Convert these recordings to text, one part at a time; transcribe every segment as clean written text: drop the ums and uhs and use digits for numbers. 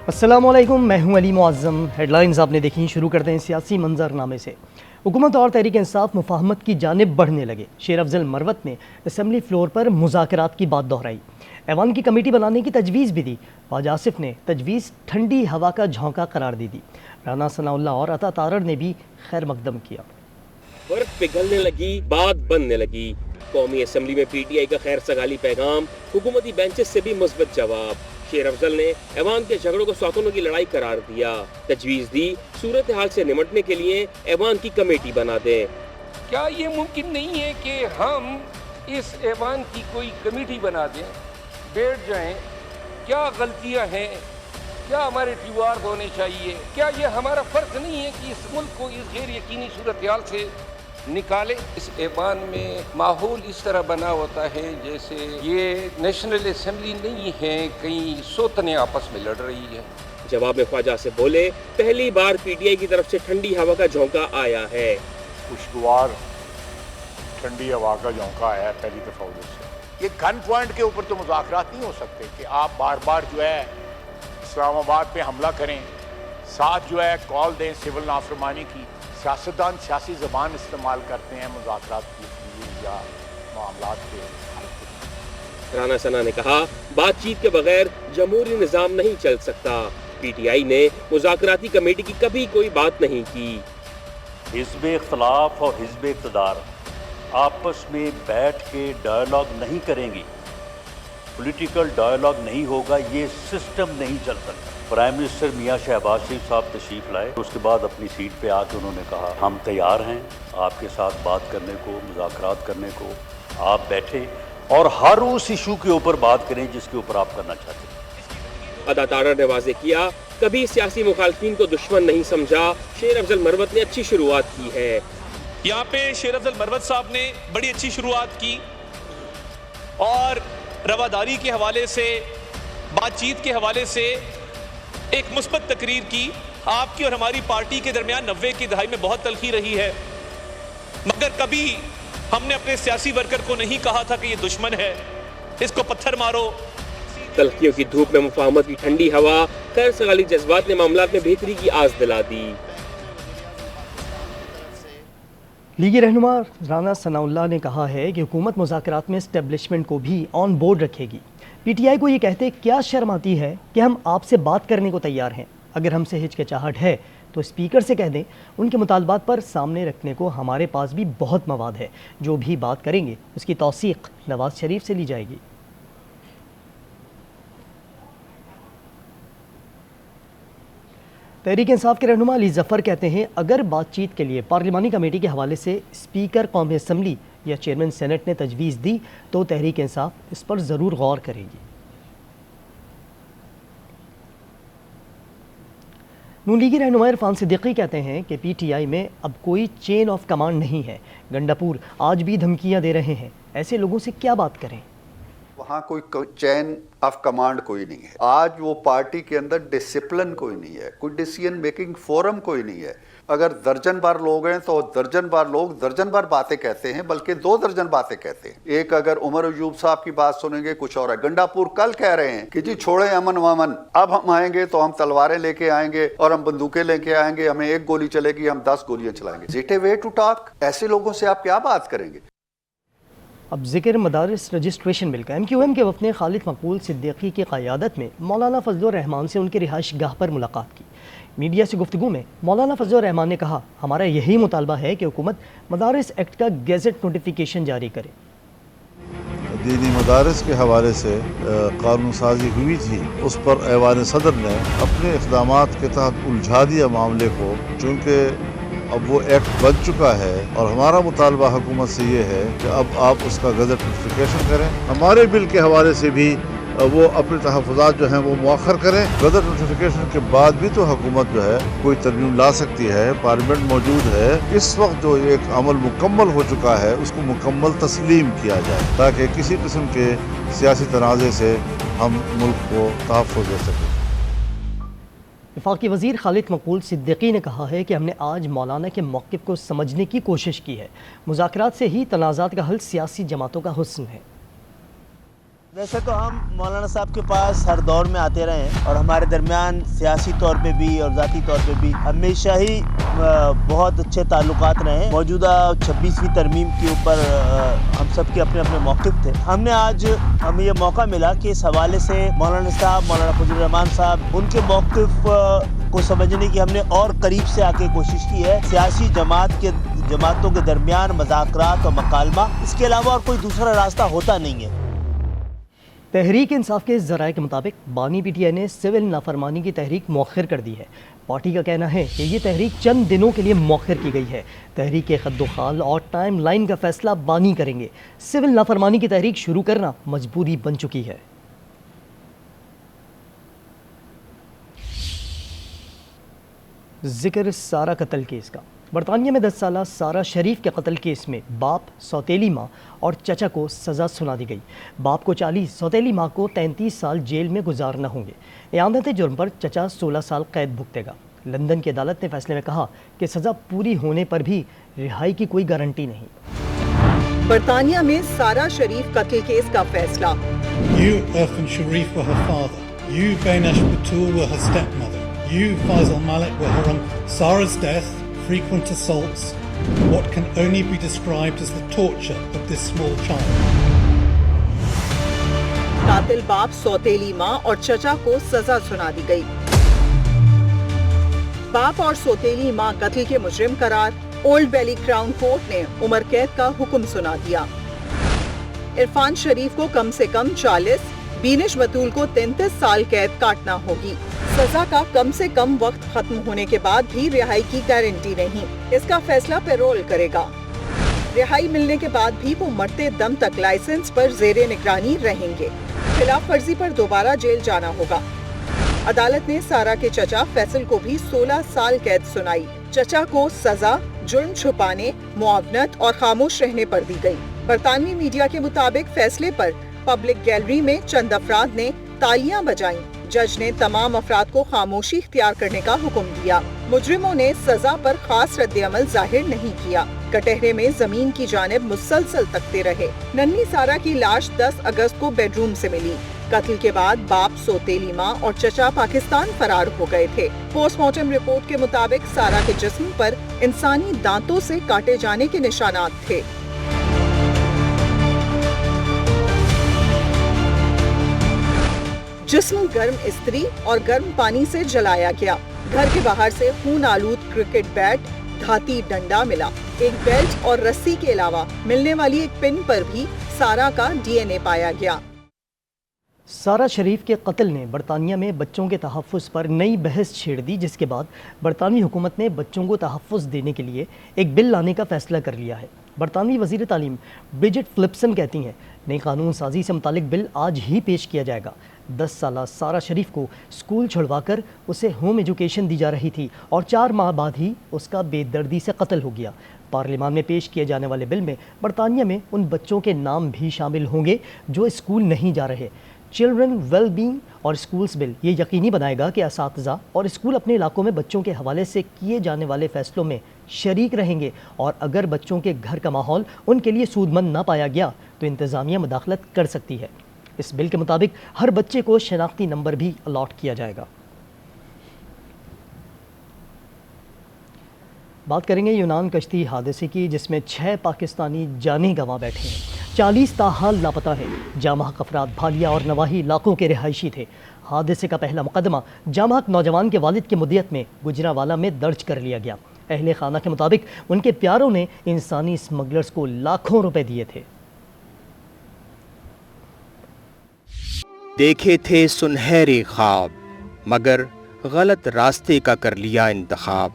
अस्सलामुअलैकुम, मैं हूं अली मुअज़्ज़म। हेडलाइंस आपने देखी, शुरू करते हैं सियासी मंजरनामे से। हुकूमत और तहरीक इंसाफ मुफाहमत की जानिब बढ़ने लगे। शेर अफजल मरवत ने असम्बली फ्लोर पर मुज़ाकरात की बात दोहराई। ऐवान की कमेटी बनाने की तजवीज़ भी दी। ख्वाजा आसिफ ने तजवीज़ ठंडी हवा का झोंका करार दे दी। राना सनाउल्लाह और अता तारड़ ने भी खैर मकदम किया। बर्फ पिघलने लगी, बात बनने लगी। कौमी असम्बली में पीटीआई का खैर सगाली पैगाम, हुकूमती बेंचेस से भी मुस्बत जवाब। शेर अफजल ने ऐवान के झगड़ों को सौतनों की लड़ाई करार दिया। तजवीज़ दी सूरत हाल से निमटने के लिए ऐवान की कमेटी बना दें। क्या ये मुमकिन नहीं है कि हम इस ऐवान की कोई कमेटी बना दें, बैठ जाएं, क्या गलतियां हैं, क्या हमारे रिवार्ड होने चाहिए, क्या ये हमारा फ़र्ज नहीं है कि इस मुल्क को इस गैर यकीनी सूरत हाल से निकाले। इस ऐवान में माहौल इस तरह बना होता है जैसे ये नेशनल असम्बली नहीं है, कहीं सोतने आपस में लड़ रही है। जवाब में ख्वाजा से बोले, पहली बार पीटीआई की तरफ से ठंडी हवा का झोंका आया है। खुशगवार ठंडी हवा का झोंका आया है पहली दफा उधर से। ये गन पॉइंट के ऊपर तो मुज़ाकरात नहीं हो सकते कि आप बार बार जो है इस्लामाबाद पे हमला करें, साथ जो है कॉल दें सिविल नाफरमानी की। सियासतदान सियासी ज़बान इस्तेमाल करते हैं मुज़ाकरात के लिए या मामलात के हल के लिए। राना सना ने कहा, बातचीत के बगैर जमहूरी निज़ाम नहीं चल सकता। पीटीआई ने मुज़ाकराती कमेटी की कभी कोई बात नहीं की। हिज़्ब इख्तलाफ और हिज़्ब इक़्तिदार आपस में बैठ के डायलॉग नहीं करेंगी, पॉलिटिकल डायलॉग नहीं होगा, ये सिस्टम नहीं चल सकता। प्राइम मिनिस्टर मियां शहबाज शरीफ साहब तशरीफ़ लाए, उसके बाद अपनी सीट पे आके उन्होंने कहा, हम तैयार हैं आपके साथ बात करने को, मुज़ाकरात करने को। आप बैठे और हर उस इशू के ऊपर बात करें जिसके ऊपर आप करना चाहते हैं। अता तारड़ ने वाज़े किया, कभी सियासी मुखालफिन को दुश्मन नहीं समझा। शेर अफजल मरवत ने अच्छी शुरुआत की है। यहाँ पे शेर अफजल मरवत साहब ने बड़ी अच्छी शुरुआत की और रवादारी के हवाले से, बातचीत के हवाले से एक मुस्बत तकरीर की। आपकी और हमारी पार्टी के दरमियान 90 की दहाई में बहुत तलखी रही है, मगर कभी हमने अपने सियासी वर्कर को नहीं कहा था कि ये दुश्मन है, इसको पत्थर मारो। तलखियों की धूप में मुफाहमत की ठंडी हवा, खैर सगाली जज्बात ने मामलात में बेहतरी की आस दिला दी। लीगी रहनुमा राना सनाउल्लाह ने कहा है कि हुकूमत मुज़ाकरात में एस्टेब्लिशमेंट को भी ऑन बोर्ड रखेगी। पीटीआई को ये कहते क्या शर्म आती है कि हम आपसे बात करने को तैयार हैं। अगर हमसे हिचकिचाहट है तो स्पीकर से कह दें। उनके मुतालबात पर सामने रखने को हमारे पास भी बहुत मवाद है। जो भी बात करेंगे उसकी तौसीक नवाज शरीफ से ली जाएगी। तहरीक इंसाफ के रहनुमा अली ज़फ़र कहते हैं, अगर बातचीत के लिए पार्लिमानी कमेटी के हवाले से स्पीकर कौमी असम्बली या चेयरमैन सेनेट ने तजवीज़ दी तो तहरीक इंसाफ इस पर ज़रूर गौर करेगी। नून लीगी रहनुमा इरफान सिद्दीकी कहते हैं कि पीटीआई में अब कोई चेन ऑफ कमांड नहीं है। गंडापुर आज भी धमकियां दे रहे हैं, ऐसे लोगों से क्या बात करें। वहाँ कोई चैन ऑफ कमांड कोई नहीं है। आज वो पार्टी के अंदर डिसिप्लिन कोई नहीं है, कोई डिसीजन मेकिंग फोरम कोई नहीं है। अगर दर्जन बार लोग हैं तो दर्जन बार लोग दर्जन बार बातें कहते हैं, बल्कि 2 दर्जन बातें कहते हैं। एक अगर उमर अयूब साहब की बात सुनेंगे कुछ और है। गंडापुर कल कह रहे हैं कि जी छोड़े अमन वमन, अब हम आएंगे तो हम तलवारें लेके आएंगे और हम बंदूकें लेके आएंगे, हमें 1 गोली चलेगी, हम 10 गोलियां चलाएंगे। Is it a way to talk? ऐसे लोगों से आप क्या बात करेंगे। अब जिक्र मदारिस रजिस्ट्रेशन बिल का। MQM के वफ़द ने खालिद मकबूल सिद्दीकी की क़यादत में मौलाना फजल रहमान से उनके रिहाइश गाह पर मुलाकात की। मीडिया से गुफ्तगू में मौलाना फजल रहमान ने कहा, हमारा यही मुतालबा है कि हुकूमत मदारिस एक्ट का गेजेट नोटिफिकेशन जारी करे। दीनी मदारिस के हवाले से कानून साजी हुई थी, उस पर ऐवान सदर ने अपने इक़दामात के तहत उलझा दिया मामले को। चूँकि अब वो एक्ट बन चुका है और हमारा मुतालबा हुकूमत से ये है कि अब आप उसका गज़ट नोटिफिकेशन करें। हमारे बिल के हवाले से भी वो अपने तहफ़्फ़ुज़ात जो हैं वो मौखर करें। गज़ट नोटिफिकेशन के बाद भी तो हुकूमत जो है कोई तरमीम ला सकती है, पार्लियामेंट मौजूद है। इस वक्त जो एक अमल मुकम्मल हो चुका है उसको मुकम्मल तस्लीम किया जाए ताकि किसी किस्म के सियासी तनाज़े से हम मुल्क को तहफ़्फ़ुज़ दे सकें। वफाकी वज़ीर खालिद मकबूल सिद्दीकी ने कहा है कि हमने आज मौलाना के मौक़िफ़ को समझने की कोशिश की है। मुज़ाकरात से ही तनाज़ात का हल सियासी जमातों का हुस्न है। ویسے تو ہم مولانا صاحب کے پاس ہر دور میں آتے رہے ہیں اور ہمارے درمیان سیاسی طور پہ بھی اور ذاتی طور پہ بھی ہمیشہ ہی بہت اچھے تعلقات رہے ہیں. موجودہ 26ویں ترمیم کے اوپر ہم سب کے اپنے اپنے موقف تھے. ہمیں یہ موقع ملا کہ اس حوالے سے مولانا صاحب, مولانا فضل الرحمان صاحب, ان کے موقف کو سمجھنے کی ہم نے اور قریب سے آ کے کوشش کی ہے. سیاسی جماعتوں کے درمیان مذاکرات اور مکالمہ, اس کے علاوہ اور کوئی دوسرا راستہ ہوتا نہیں ہے. تحریک انصاف کے ذرائع کے مطابق بانی پی ٹی آئی نے سول نافرمانی کی تحریک مؤخر کر دی ہے. پارٹی کا کہنا ہے کہ یہ تحریک چند دنوں کے لیے مؤخر کی گئی ہے. تحریک کے خد و خال اور ٹائم لائن کا فیصلہ بانی کریں گے. سول نافرمانی کی تحریک شروع کرنا مجبوری بن چکی ہے. ذکر سارہ قتل کیس کا. برطانیہ میں 10 سالہ سارہ شریف کے قتل کیس میں باپ, سوتیلی ماں اور چچا کو سزا سنا دی گئی. باپ کو 40, سوتیلی ماں کو 33 سال جیل میں گزارنا ہوں گے. اعانت جرم پر چچا 16 سال قید بھگتے گا. لندن کی عدالت نے فیصلے میں کہا کہ سزا پوری ہونے پر بھی رہائی کی کوئی گارنٹی نہیں. برطانیہ میں سارہ شریف قتل کیس کا فیصلہ. You, Irfan Sharif, were her father. You, Bainash Batul, were her stepmother. You, Faisal Malik, were her uncle. Sarah's death, frequent assaults, what can only be described as the torture of this small child. قاتل باپ, سوتیلی ماں اور چچا کو سزا سنا دی گئی. باپ اور سوتیلی ماں قتل کے مجرم قرار. اولڈ بیلی کراؤن کورٹ نے عمر قید کا حکم سنا دیا. عرفان شریف کو کم سے کم 40, بینش بطول کو 33 سال قید کاٹنا ہوگی. سزا کا کم سے کم وقت ختم ہونے کے بعد بھی رہائی کی گارنٹی نہیں. اس کا فیصلہ پیرول کرے گا. رہائی ملنے کے بعد بھی وہ مرتے دم تک لائسنس پر زیر نگرانی رہیں گے. خلاف ورزی پر دوبارہ جیل جانا ہوگا. عدالت نے سارہ کے چچا فیصل کو بھی 16 سال قید سنائی. چچا کو سزا جرم چھپانے, معاونت اور خاموش رہنے پر دی گئی. برطانوی میڈیا کے مطابق فیصلے پر پبلک گیلری میں چند افراد نے تالیاں بجائیں. جج نے تمام افراد کو خاموشی اختیار کرنے کا حکم دیا. مجرموں نے سزا پر خاص رد عمل ظاہر نہیں کیا. کٹہرے میں زمین کی جانب مسلسل تکتے رہے. ننھی سارہ کی لاش 10 اگست کو بیڈ روم سے ملی. قتل کے بعد باپ, سوتیلی ماں اور چچا پاکستان فرار ہو گئے تھے. پوسٹ مارٹم رپورٹ کے مطابق سارہ کے جسم پر انسانی دانتوں سے کاٹے جانے کے نشانات تھے. جسم گرم استری اور گرم پانی سے جلایا گیا. گھر کے باہر سے خون آلود کرکٹ بیٹ, دھاتی ڈنڈا ملا. ایک بیلٹ اور رسی کے علاوہ ملنے والی ایک پن پر بھی سارہ کا ڈی این اے پایا گیا. سارہ شریف کے قتل نے برطانیہ میں بچوں کے تحفظ پر نئی بحث چھیڑ دی, جس کے بعد برطانوی حکومت نے بچوں کو تحفظ دینے کے لیے ایک بل لانے کا فیصلہ کر لیا ہے. برطانوی وزیر تعلیم برجٹ فلپسن کہتی ہیں نئی قانون سازی سے متعلق بل آج ہی پیش کیا جائے گا. 10 سالہ سارہ شریف کو اسکول چھڑوا کر اسے ہوم ایجوکیشن دی جا رہی تھی اور 4 ماہ بعد ہی اس کا بے دردی سے قتل ہو گیا. پارلیمان میں پیش کیے جانے والے بل میں برطانیہ میں ان بچوں کے نام بھی شامل ہوں گے جو اسکول نہیں جا رہے. چلڈرن ویل بینگ اور اسکولز بل یہ یقینی بنائے گا کہ اساتذہ اور اسکول اپنے علاقوں میں بچوں کے حوالے سے کیے جانے والے فیصلوں میں شریک رہیں گے, اور اگر بچوں کے گھر کا ماحول ان کے لیے سود مند نہ پایا گیا تو انتظامیہ مداخلت کر سکتی ہے. اس بل کے مطابق ہر بچے کو شناختی نمبر بھی الاٹ کیا جائے گا. بات کریں گے یونان کشتی حادثے کی, جس میں 6 پاکستانی جانیں گنوا بیٹھے ہیں. 40 تاحال لاپتہ ہیں. جام بحق افراد بھالیا اور نواحی علاقوں کے رہائشی تھے. حادثے کا پہلا مقدمہ جام بحق نوجوان کے والد کی مدیت میں گجرانوالہ میں درج کر لیا گیا. اہل خانہ کے مطابق ان کے پیاروں نے انسانی اسمگلرز کو لاکھوں روپے دیے تھے. دیکھے تھے سنہرے خواب, مگر غلط راستے کا کر لیا انتخاب.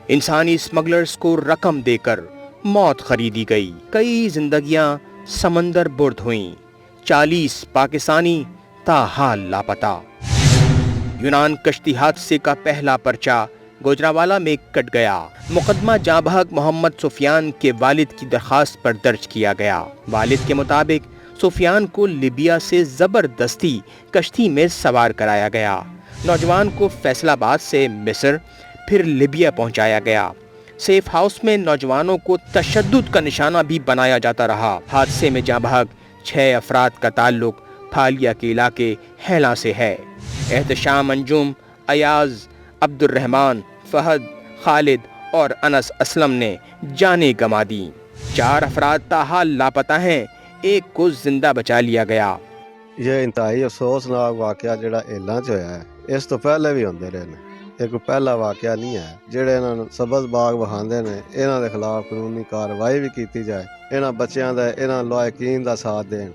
انسانی اسمگلرز کو رقم دے کر موت خریدی گئی. کئی زندگیاں سمندر برد ہوئیں. 40 پاکستانی تاحال لاپتہ. یونان کشتی حادثے کا پہلا پرچہ گوجرانوالہ میں کٹ گیا. مقدمہ جاں بحق محمد سفیان کے والد کی درخواست پر درج کیا گیا. والد کے مطابق سفیان کو لیبیا سے زبردستی کشتی میں سوار کرایا گیا. نوجوان کو فیصل آباد سے مصر پھر لیبیا پہنچایا گیا. سیف ہاؤس میں نوجوانوں کو تشدد کا نشانہ بھی بنایا جاتا رہا. حادثے میں جاں بحق 6 अफराद का ताल्लुक थालिया के इलाके हैला से है। एहतशाम अंजुम, अयाज, अब्दुर्रहमान, फहद, खालिद और अनस असलम ने जानें गंवा दी। 4 अफराद ताहाल लापता हैं, एक को जिंदा बचा लिया गया। ये इंतहाई अफसोसनाक वाकया जिहड़ा एलां च होया है, इस तो पहले भी होंदे रहे ने। ਇਹ ਕੋਈ ਪਹਿਲਾ ਵਾਕਿਆ ਨਹੀਂ ਹੈ। ਜਿਹੜੇ ਇਹਨਾਂ ਨੂੰ ਸਬਜ਼ ਬਾਗ ਵਿਖਾਉਂਦੇ ਨੇ, ਇਹਨਾਂ ਦੇ ਖਿਲਾਫ ਕਾਨੂੰਨੀ ਕਾਰਵਾਈ ਵੀ ਕੀਤੀ ਜਾਏ। ਇਹਨਾਂ ਬੱਚਿਆਂ ਦਾ, ਇਹਨਾਂ ਲਾਇਕੀਨ ਦਾ ਸਾਥ ਦੇਣ।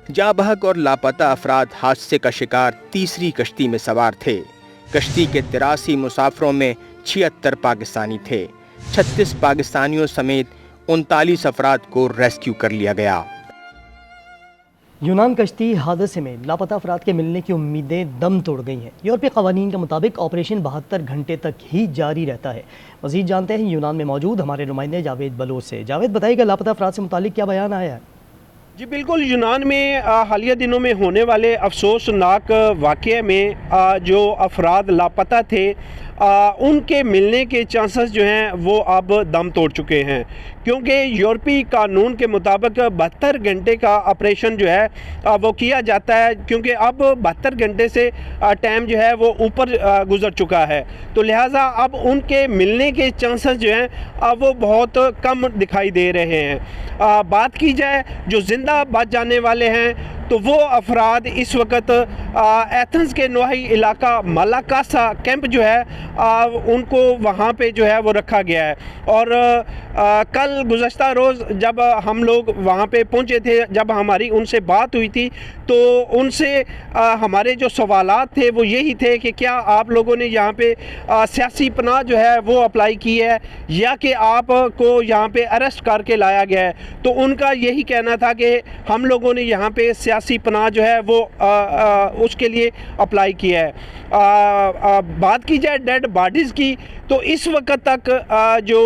जाँ बहक और लापता अफराद हादसे का शिकार तीसरी कश्ती में सवार थे। कश्ती के 83 मुसाफिरों में 76 पाकिस्तानी थे। 36 पाकिस्तानियों समेत 39 अफराद को रेस्क्यू कर लिया गया। यूनान कश्ती हादसे में लापता अफराद के मिलने की उम्मीदें दम तोड़ गई हैं। यूरोपीय कवानीन के मुताबिक ऑपरेशन 72 घंटे तक ही जारी रहता है। मज़ीद जानते हैं यूनान में मौजूद हमारे नुमाइंदे जावेद बलोच से। जावेद, बताइएगा लापता अफराद से मुतालिक क्या बयान आया है? जी बिल्कुल, यूनान में हालिया दिनों में होने वाले अफसोसनाक वाक़ये में जो अफराद लापता थे उनके मिलने के चांसेस जो हैं वो अब दम तोड़ चुके हैं, क्योंकि यूरोपीय कानून के मुताबिक 72 घंटे का ऑपरेशन जो है वो किया जाता है, क्योंकि अब 72 घंटे से टाइम जो है वो ऊपर गुजर चुका है। तो लिहाजा अब उनके मिलने के चांसेस जो हैं वो बहुत कम दिखाई दे रहे हैं। बात की जाए जो ज़िंदा बच जाने वाले हैं तो वो अफराद इस वक्त एथेंस के नवाही इलाका मालाकासा कैंप जो है उनको वहाँ पे जो है वो रखा गया है। और कल गुज़श्ता रोज़ जब हम लोग वहाँ पे पहुँचे थे, जब हमारी उनसे बात हुई थी, तो उनसे हमारे जो सवालात थे वो यही थे कि क्या आप लोगों ने यहाँ पे सियासी पनाह जो है वो अप्लाई की है या कि आपको यहाँ पे अरेस्ट करके लाया गया है। तो उनका यही कहना था कि हम लोगों ने यहाँ पे सियासी पनाह जो है वो उसके लिए अप्लाई किया है। बात की जाए डेड बॉडीज़ की तो इस वक्त तक जो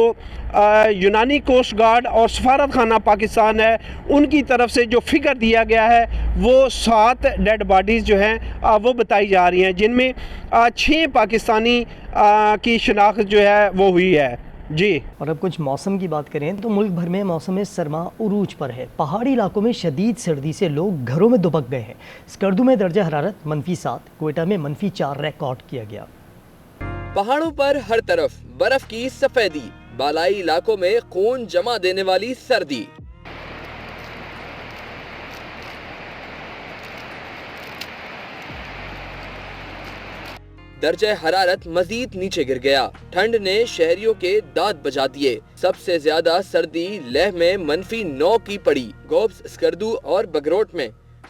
यूनानी कोस्ट गार्ड और सफारत खाना पाकिस्तान है उनकी तरफ से जो फिगर दिया गया है वो 7 डेड बॉडीज़ जो हैं वो बताई जा रही हैं, जिनमें 6 पाकिस्तानी की शिनाख्त जो है वो हुई है। जी, और अब कुछ मौसम की बात करें तो मुल्क भर में मौसम सरमा उरूज पर है। पहाड़ी इलाकों में शदीद सर्दी से लोग घरों में दुबक गए हैं। स्कर्दू में दर्जा हरारत -7, कोयटा में -4 रिकॉर्ड किया गया। पहाड़ों पर हर तरफ बर्फ की सफेदी, बालाई इलाकों में खून जमा देने वाली सर्दी। दर्जा हरारत मजीद नीचे गिर गया। ठंड ने शहरियों के दांत बजा दिए। सबसे ज्यादा सर्दी लेह में -9 की पड़ी। गोब्स, स्कर्दू और बगरोट में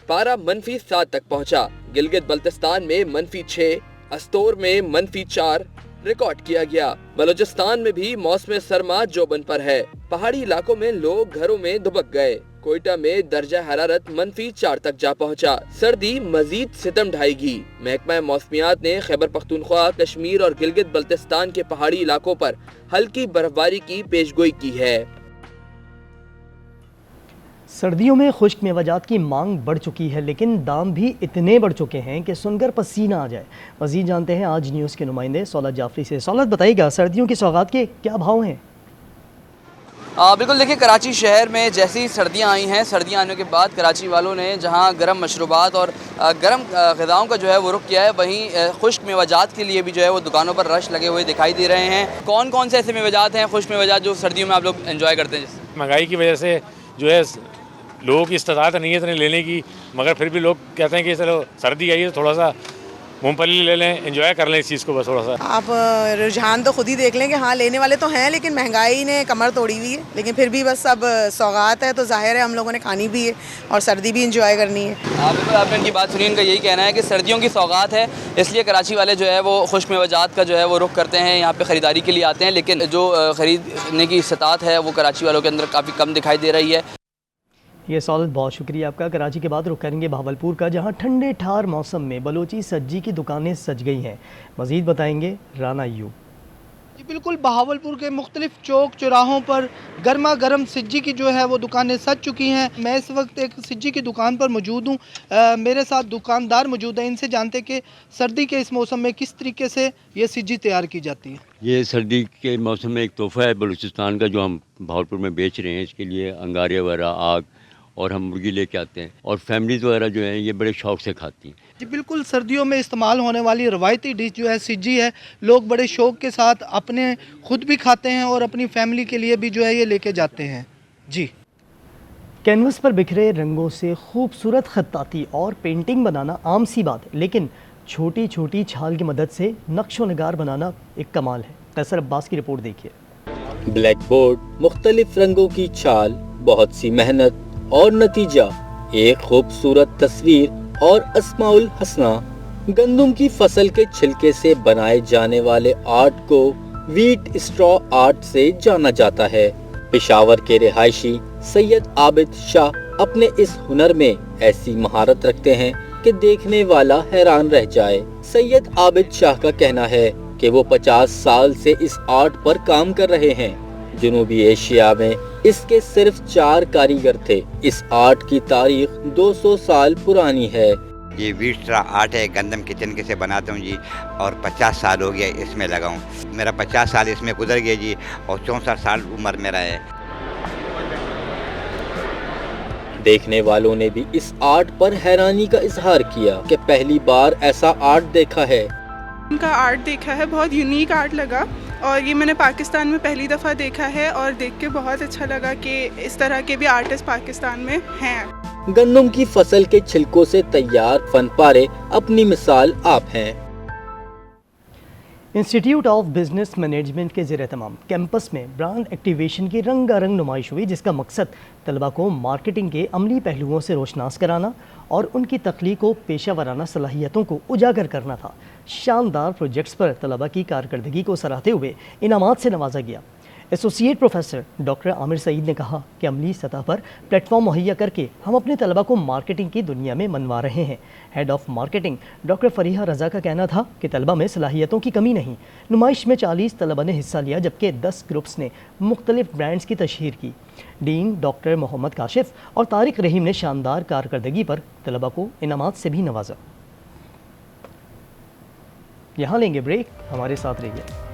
पारा -7 तक पहुंचा। गिलगित बल्तिस्तान में -6, अस्तोर में -4 रिकॉर्ड किया गया। बलूचिस्तान में भी मौसम सरमा जोबन पर है। पहाड़ी इलाकों में लोग घरों में दुबक गए। कोयटा में दर्जा हरारत -4 तक जा पहुंचा। सर्दी मजीद सितम ढाएगी। महकमा मौसमियात ने खैबर पख्तूनख्वा, कश्मीर और गिलगित बल्तिस्तान के पहाड़ी इलाकों पर हल्की बर्फबारी की पेशगोई की है। सर्दियों में खुश्क मेवाजात की मांग बढ़ चुकी है, लेकिन दाम भी इतने बढ़ चुके हैं कि सुनकर पसीना आ जाए। मज़ीद जानते हैं आज न्यूज़ के नुमाइंदे सौलत जाफरी से। सौलत, बताइएगा सर्दियों की सौगात के क्या भाव हैं? बिल्कुल, देखिए कराची शहर में जैसी सर्दियां आई हैं, सर्दियां आने के बाद कराची वालों ने जहां गर्म मशरूबात और गर्म ग़िज़ाओं का जो है वो रुख किया है, वहीं खुश्क मेवाजात के लिए भी जो है वो दुकानों पर रश लगे हुए दिखाई दे रहे हैं। कौन कौन से ऐसे मेवाजात हैं, खुश्क मेवाजात, जो सर्दियों में आप लोग एंजॉय करते हैं? महंगाई की वजह से जो है लोगों की इस्तात नहीं है इतने लेने की, मगर फिर भी लोग कहते हैं कि चलो सर्दी आई है तो थोड़ा सा मूंगफली ले लें, एंजॉय कर लें इस चीज़ को बस थोड़ा सा। आप रुझान तो खुद ही देख लें कि हाँ लेने वाले तो हैं, लेकिन महंगाई ने कमर तोड़ी हुई है। लेकिन फिर भी बस अब सौगात है तो जाहिर है हम लोगों ने खानी भी है और सर्दी भी एंजॉय करनी है। बिल्कुल, आपने इनकी बात सुनी। इनका यही कहना है कि सर्दियों की सौगात है, इसलिए कराची वाले जो है वो खुश्क मेवाजात का जो है वो रुख करते हैं, यहाँ पे ख़रीदारी के लिए आते हैं। लेकिन जो ख़रीदने की इस्तात है वो कराची वालों के अंदर काफ़ी कम दिखाई दे रही है। ये सौलत, बहुत शुक्रिया आपका। कराची के बाद रुख करेंगे भावलपुर का, जहां ठंडे ठार मौसम में बलोची सज्जी की दुकानें सज गई हैं। मज़ीद बताएंगे राना अय्यूब। जी बिल्कुल, बहावलपुर के मुख्तलिफ चौक चौराहों पर गर्मा गर्म सिज्जी की जो है वो दुकानें सज चुकी हैं। मैं इस वक्त एक सिज्जी की दुकान पर मौजूद हूँ। मेरे साथ दुकानदार मौजूद हैं। इनसे जानते कि सर्दी के इस मौसम में किस तरीके से ये सिज्जी तैयार की जाती है। ये सर्दी के मौसम में एक तोहफ़ा है बलूचिस्तान का, जो हम बहावलपुर में बेच रहे हैं। इसके लिए अंगारे वगैरह, आग اور ہم مرغی لے کے آتے ہیں، اور فیملیز وغیرہ جو ہیں یہ بڑے شوق سے کھاتی ہیں۔ جی بالکل، سردیوں میں استعمال ہونے والی روایتی ڈش جو ہے سجی ہے، لوگ بڑے شوق کے ساتھ اپنے خود بھی کھاتے ہیں اور اپنی فیملی کے لیے بھی جو ہے یہ لے کے جاتے ہیں۔ جی، کینوس پر بکھرے رنگوں سے خوبصورت خطاطی اور پینٹنگ بنانا عام سی بات ہے، لیکن چھوٹی چھوٹی چھال کی مدد سے نقش و نگار بنانا ایک کمال ہے۔ قیصر عباس کی رپورٹ دیکھیے۔ بلیک بورڈ، مختلف رنگوں کی چھال، بہت سی محنت اور نتیجہ ایک خوبصورت تصویر اور اسماء الحسنہ۔ گندم کی فصل کے چھلکے سے بنائے جانے والے آرٹ کو ویٹ اسٹرا آرٹ سے جانا جاتا ہے۔ پشاور کے رہائشی سید عابد شاہ اپنے اس ہنر میں ایسی مہارت رکھتے ہیں کہ دیکھنے والا حیران رہ جائے۔ سید عابد شاہ کا کہنا ہے کہ وہ 50 سال سے اس آرٹ پر کام کر رہے ہیں۔ جنوبی ایشیا میں اس کے صرف 4 کاریگر تھے۔ اس آرٹ کی تاریخ 200 سال پرانی ہے۔ یہ ویٹرا آرٹ ہے، گندم کے چنکے سے بناتا ہوں جی، اور 50 سال ہو گیا اس میں لگا ہوں۔ میرا 50 سال اس میں گزر گیا جی، اور 64 سال عمر میرا ہے۔ دیکھنے والوں نے بھی اس آرٹ پر حیرانی کا اظہار کیا کہ پہلی بار ایسا آرٹ دیکھا ہے۔ ان کا آرٹ دیکھا ہے، بہت یونیک آرٹ لگا، اور یہ میں نے پاکستان میں پہلی دفعہ دیکھا ہے، اور دیکھ کے بہت اچھا لگا کہ اس طرح کے بھی آرٹسٹ پاکستان میں ہیں۔ گندم کی فصل کے چھلکوں سے تیار فن پارے اپنی مثال آپ ہیں۔ انسٹیٹیوٹ آف بزنس مینجمنٹ کے زیر اہتمام کیمپس میں برانڈ ایکٹیویشن کی رنگا رنگ نمائش ہوئی، جس کا مقصد طلباء کو مارکیٹنگ کے عملی پہلوؤں سے روشناس کرانا اور ان کی تخلیق و پیشہ ورانہ صلاحیتوں کو اجاگر کرنا تھا۔ شاندار پروجیکٹس پر طلباء کی کارکردگی کو سراہتے ہوئے انعامات سے نوازا گیا۔ ایسوسیٹ پروفیسر ڈاکٹر عامر سعید نے کہا کہ عملی سطح پر پلیٹ فارم مہیا کر کے ہم اپنے طلباء کو مارکیٹنگ کی دنیا میں منوا رہے ہیں۔ Head of marketing doctor Fareeha Raza کا کہنا تھا کہ طلباء میں صلاحیتوں کی کمی نہیں۔ نمائش میں 40 طلباء نے حصہ لیا، جبکہ 10 گروپس نے مختلف برانڈز کی تشہیر کی۔ ڈین ڈاکٹر محمد کاشف اور طارق رحیم نے شاندار کارکردگی پر طلباء کو انعامات سے بھی نوازا۔ یہاں لیں گے بریک، ہمارے ساتھ رہیے۔